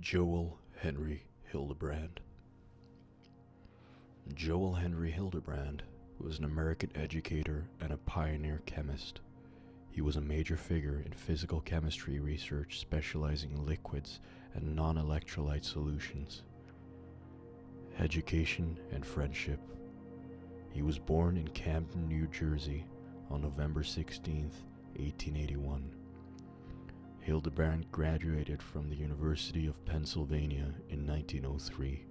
Joel Henry Hildebrand. Joel Henry Hildebrand was an American educator and a pioneer chemist. He was a major figure in physical chemistry research specializing in liquids and non-electrolyte solutions. Education and friendship. He was born in Camden, New Jersey on November 16, 1881. Hildebrand graduated from the University of Pennsylvania in 1903.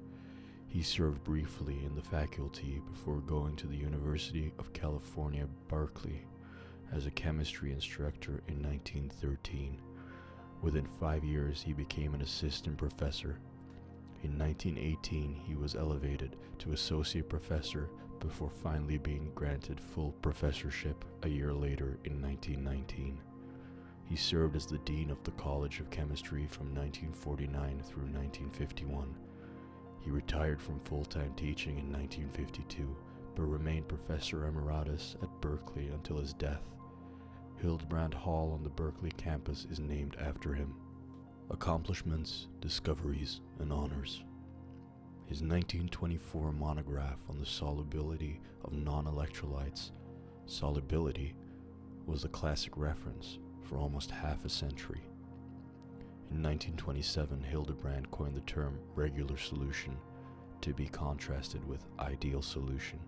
He served briefly in the faculty before going to the University of California, Berkeley, as a chemistry instructor in 1913. Within 5 years, he became an assistant professor. In 1918, he was elevated to associate professor before finally being granted full professorship a year later in 1919. He served as the Dean of the College of Chemistry from 1949 through 1951. He retired from full-time teaching in 1952, but remained Professor Emeritus at Berkeley until his death. Hildebrand Hall on the Berkeley campus is named after him. Accomplishments, discoveries, and honors. His 1924 monograph on the solubility of non-electrolytes, Solubility, was a classic reference for almost half a century. In 1927, Hildebrand coined the term regular solution to be contrasted with ideal solution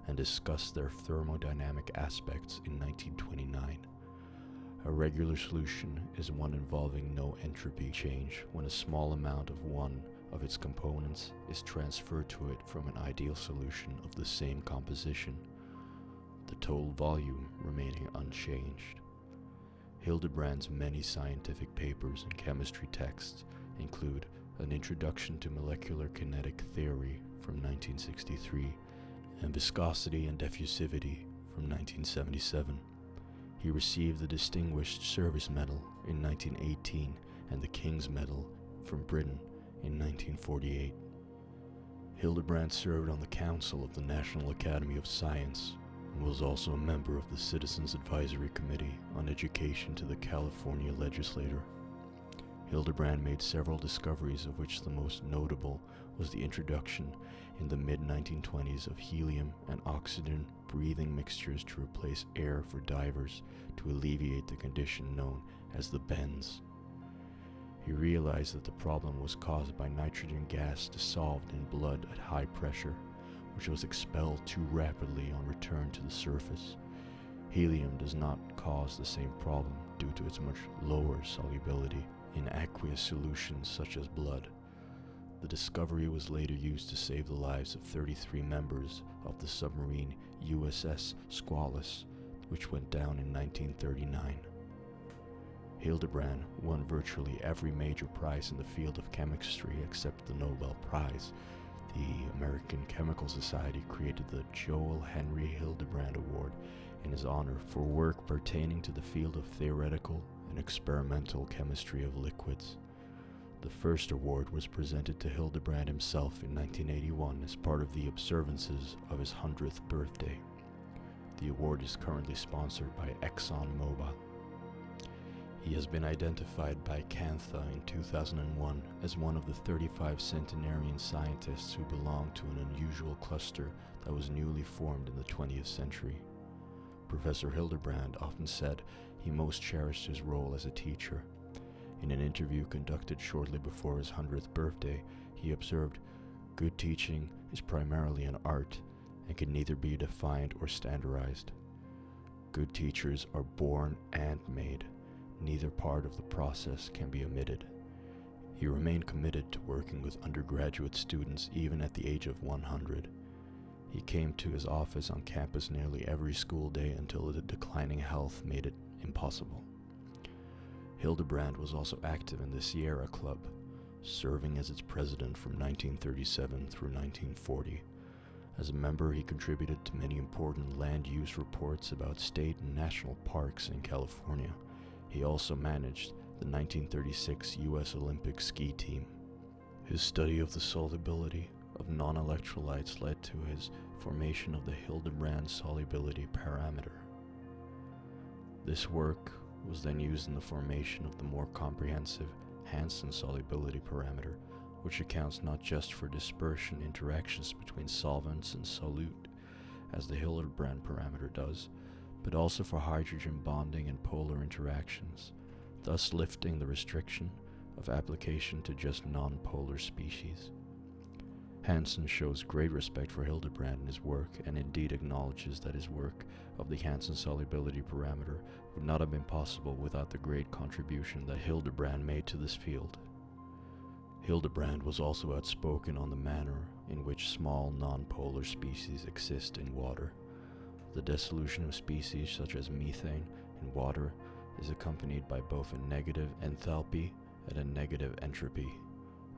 and discussed their thermodynamic aspects in 1929. A regular solution is one involving no entropy change when a small amount of one of its components is transferred to it from an ideal solution of the same composition, the total volume remaining unchanged. Hildebrand's many scientific papers and chemistry texts include An Introduction to Molecular Kinetic Theory from 1963 and Viscosity and Diffusivity from 1977. He received the Distinguished Service Medal in 1918 and the King's Medal from Britain in 1948. Hildebrand served on the Council of the National Academy of Science and was also a member of the Citizens Advisory Committee on Education to the California Legislature. Hildebrand made several discoveries, of which the most notable was the introduction in the mid-1920s of helium and oxygen breathing mixtures to replace air for divers to alleviate the condition known as the bends. He realized that the problem was caused by nitrogen gas dissolved in blood at high pressure, which was expelled too rapidly on return to the surface. Helium does not cause the same problem due to its much lower solubility in aqueous solutions such as blood. The discovery was later used to save the lives of 33 members of the submarine USS Squalus, which went down in 1939. Hildebrand won virtually every major prize in the field of chemistry except the Nobel Prize. The American Chemical Society created the Joel Henry Hildebrand Award in his honor for work pertaining to the field of theoretical and experimental chemistry of liquids. The first award was presented to Hildebrand himself in 1981 as part of the observances of his 100th birthday. The award is currently sponsored by ExxonMobil. He has been identified by Cantha in 2001 as one of the 35 centenarian scientists who belong to an unusual cluster that was newly formed in the 20th century. Professor Hildebrand often said he most cherished his role as a teacher. In an interview conducted shortly before his 100th birthday, he observed, "Good teaching is primarily an art and can neither be defined or standardized. Good teachers are born and made. Neither part of the process can be omitted." He remained committed to working with undergraduate students even at the age of 100. He came to his office on campus nearly every school day until the declining health made it impossible. Hildebrand was also active in the Sierra Club, serving as its president from 1937 through 1940. As a member, he contributed to many important land use reports about state and national parks in California. He also managed the 1936 U.S. Olympic ski team. His study of the solubility of non-electrolytes led to his formation of the Hildebrand solubility parameter. This work was then used in the formation of the more comprehensive Hansen solubility parameter, which accounts not just for dispersion interactions between solvents and solute, as the Hildebrand parameter does, but also for hydrogen bonding and polar interactions, thus lifting the restriction of application to just non-polar species. Hansen shows great respect for Hildebrand in his work, and indeed acknowledges that his work of the Hansen solubility parameter would not have been possible without the great contribution that Hildebrand made to this field. Hildebrand was also outspoken on the manner in which small non-polar species exist in water. The dissolution of species such as methane in water is accompanied by both a negative enthalpy and a negative entropy.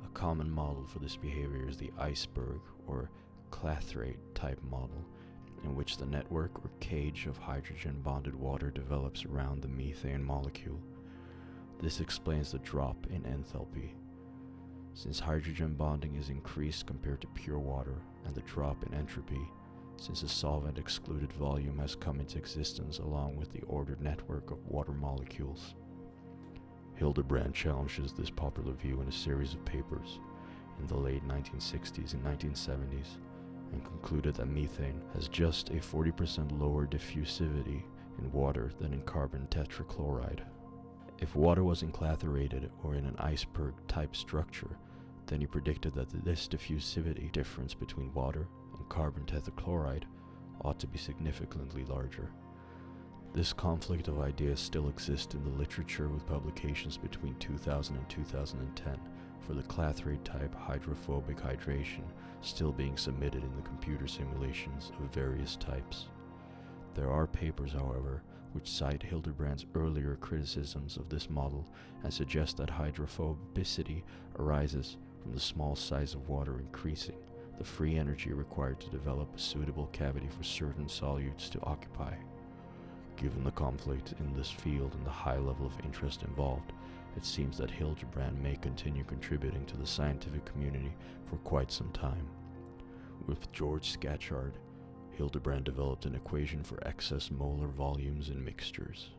A common model for this behavior is the iceberg or clathrate type model, in which the network or cage of hydrogen bonded water develops around the methane molecule. This explains the drop in enthalpy. Since hydrogen bonding is increased compared to pure water, and the drop in entropy, since a solvent excluded volume has come into existence along with the ordered network of water molecules. Hildebrand challenges this popular view in a series of papers in the late 1960s and 1970s, and concluded that methane has just a 40% lower diffusivity in water than in carbon tetrachloride. If water was enclathrated or in an iceberg type structure, then he predicted that this diffusivity difference between water and carbon tetrachloride ought to be significantly larger. This conflict of ideas still exists in the literature, with publications between 2000 and 2010 for the clathrate type hydrophobic hydration still being submitted in the computer simulations of various types. There are papers, however, which cite Hildebrand's earlier criticisms of this model and suggest that hydrophobicity arises from the small size of water increasing the free energy required to develop a suitable cavity for certain solutes to occupy. Given the conflict in this field and the high level of interest involved, it seems that Hildebrand may continue contributing to the scientific community for quite some time. With George Scatchard, Hildebrand developed an equation for excess molar volumes in mixtures.